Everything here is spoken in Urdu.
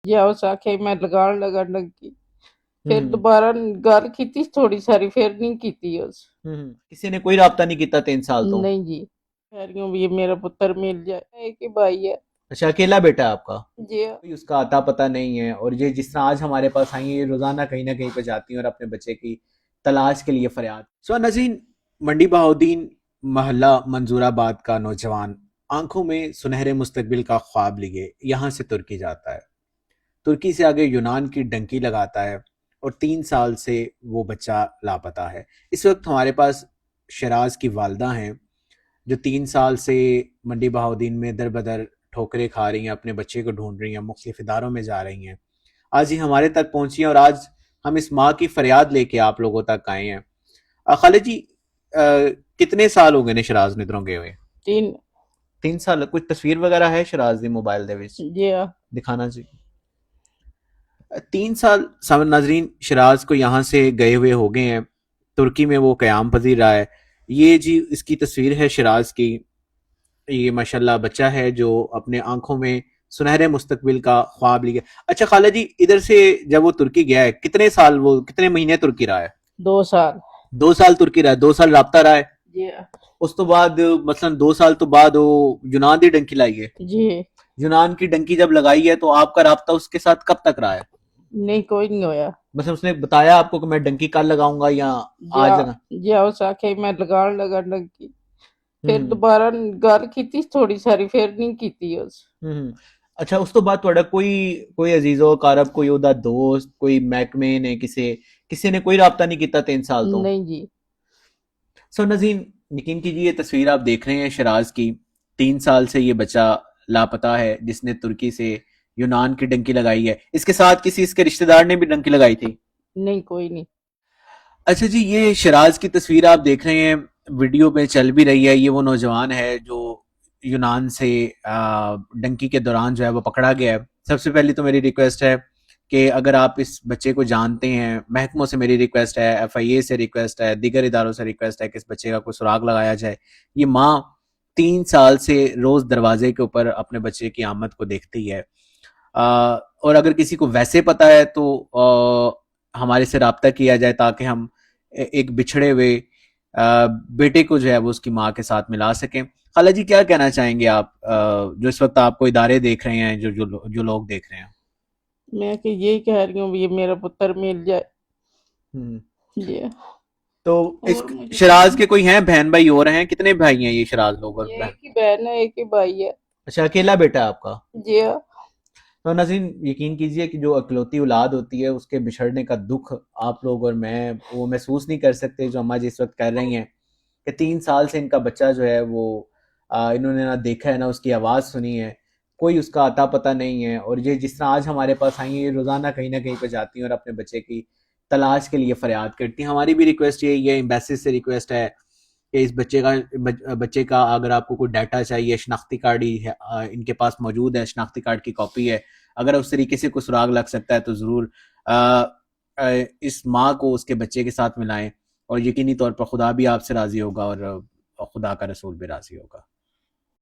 یا اس آخے میں لگان لگا ڈنکی پھر ہوں دوبارہ گل کیتی تھوڑی ساری پھر نہیں کیتی اس کسی نے کوئی رابطہ نہیں کیتا 3 سال تو؟ نہیں جی کہہ رہی ہوں بھی یہ میرا پتر مل جائے ایک ہی بھائی ہے اچھا اکیلا بیٹا ہے آپ کا؟ جی کوئی اس کا آتا پتہ نہیں ہے، اور یہ جس طرح آج ہمارے پاس آئی ہیں یہ روزانہ کہیں نہ کہیں پہ جاتی ہیں اور اپنے بچے کی تلاش کے لیے فریاد. ناظرین، منڈی بہاؤدین محلہ منظور آباد کا نوجوان آنکھوں میں سنہرے مستقبل کا خواب لیے یہاں سے ترکی جاتا ہے. ترکی سے آگے یونان کی ڈنکی لگاتا ہے اور 3 سال سے وہ بچہ لاپتہ ہے. اس وقت ہمارے پاس شراز کی والدہ ہیں جو 3 سال سے منڈی بہاؤدین میں در بدر ٹھوکریں کھا رہی ہیں، اپنے بچے کو ڈھونڈ رہی ہیں، مختلف اداروں میں جا رہی ہیں. آج ہی ہمارے تک پہنچی ہیں اور آج ہم اس ماں کی فریاد لے کے آپ لوگوں تک آئے ہیں. خالد جی، کتنے سال ہو گئے نے شراز ندروں گئے ہوئے؟ 3 سال. کچھ تصویر وغیرہ ہے شراز دی موبائل دے وچ جی دکھانا جی. 3 سال ناظرین شراز کو یہاں سے گئے ہوئے ہو گئے ہیں. ترکی میں وہ قیام پذیر رہا ہے. یہ جی اس کی تصویر ہے شراز کی. یہ ماشاءاللہ بچہ ہے جو اپنے آنکھوں میں سنہرے مستقبل کا خواب لیا. اچھا خالد جی، ادھر سے جب وہ ترکی گیا ہے کتنے مہینے ترکی رہا ہے؟ 2 سال 2 سال ترکی رہا ہے. 2 سال رابطہ رہا ہے. جی اس تو بعد مثلا 2 سال تو بعد وہ یونان دی ڈنکی لائی ہے. جی یونان کی ڈنکی جب لگائی ہے تو آپ کا رابطہ اس کے ساتھ کب تک رہا ہے؟ نہیں کوئی نہیں ہویا مثلا اس نے بتایا آپ کو کہ میں ڈنکی کل لگاؤں گا یا آج لگا؟ جی اس آخے میں لگان لگا ڈنکی پھر دوبارہ گل کیتی تھوڑی ساری پھر نہیں کیتی اس. اچھا اس تو بعد تھوڑا کوئی عزیز و اقارب، کوئی ادا دوست، کوئی محکمے نے کسی نے کوئی رابطہ نہیں کیتا 3 سال تو؟ نہیں جی. ناظرین یقین کیجیے، یہ تصویر آپ دیکھ رہے ہیں شراز کی. 3 سال سے یہ بچہ لاپتہ ہے جس نے ترکی سے یونان کی ڈنکی لگائی ہے. اس کے ساتھ کسی اس کے رشتہ دار نے بھی ڈنکی لگائی تھی؟ نہیں کوئی نہیں. اچھا جی، یہ شراز کی تصویر آپ دیکھ رہے ہیں، ویڈیو پہ چل بھی رہی ہے. یہ وہ نوجوان ہے جو یونان سے ڈنکی کے دوران جو ہے وہ پکڑا گیا ہے. سب سے پہلی تو میری ریکویسٹ ہے کہ اگر آپ اس بچے کو جانتے ہیں، محکموں سے میری ریکویسٹ ہے، FIA سے ریکویسٹ ہے، دیگر اداروں سے ریکویسٹ ہے کہ اس بچے کا کوئی سراغ لگایا جائے. یہ ماں 3 سال سے روز دروازے کے اوپر اپنے بچے کی آمد کو دیکھتی ہے. اور اگر کسی کو ویسے پتہ ہے تو ہمارے سے رابطہ کیا جائے تاکہ ہم ایک بچھڑے ہوئے بیٹے کو جو ہے وہ اس کی ماں کے ساتھ ملا سکیں. خالد جی کیا کہنا چاہیں گے آپ جو اس وقت آپ کو ادارے دیکھ رہے ہیں، جو لوگ دیکھ رہے ہیں؟ میں کہ یہی کہہ رہی ہوں یہ میرا پتر مل جائے. جی تو اس شراز کے کوئی ہیں بہن بھائی اور ہیں؟ کتنے بھائی ہیں یہ شراز لوگ؟ اور ایک ہی بہن ہے ایک ہی بھائی ہے. اچھا اکیلا بیٹا ہے آپ کا؟ جی تو ناظرین یقین کیجئے کہ جو اکلوتی اولاد ہوتی ہے اس کے بچھڑنے کا دکھ آپ لوگ اور میں وہ محسوس نہیں کر سکتے جو اماں جی اس وقت کر رہی ہیں کہ 3 سال سے ان کا بچہ جو ہے وہ انہوں نے نہ دیکھا ہے نہ اس کی آواز سنی ہے. کوئی اس کا آتا پتہ نہیں ہے. اور یہ جس طرح آج ہمارے پاس آئی ہیں یہ روزانہ کہیں نہ کہیں پہ جاتی ہیں اور اپنے بچے کی تلاش کے لیے فریاد کرتی ہیں. ہماری بھی ریکویسٹ یہی ہے، ایمبیسی سے ریکویسٹ ہے کہ اس بچے کا اگر آپ کو کوئی ڈیٹا چاہیے، شناختی کارڈ ہی ان کے پاس موجود ہے، شناختی کارڈ کی کاپی ہے، اگر اس طریقے سے کوئی سراغ لگ سکتا ہے تو ضرور اس ماں کو اس کے بچے کے ساتھ ملائیں. اور یقینی طور پر خدا بھی آپ سے راضی ہوگا اور خدا کا رسول بھی راضی ہوگا.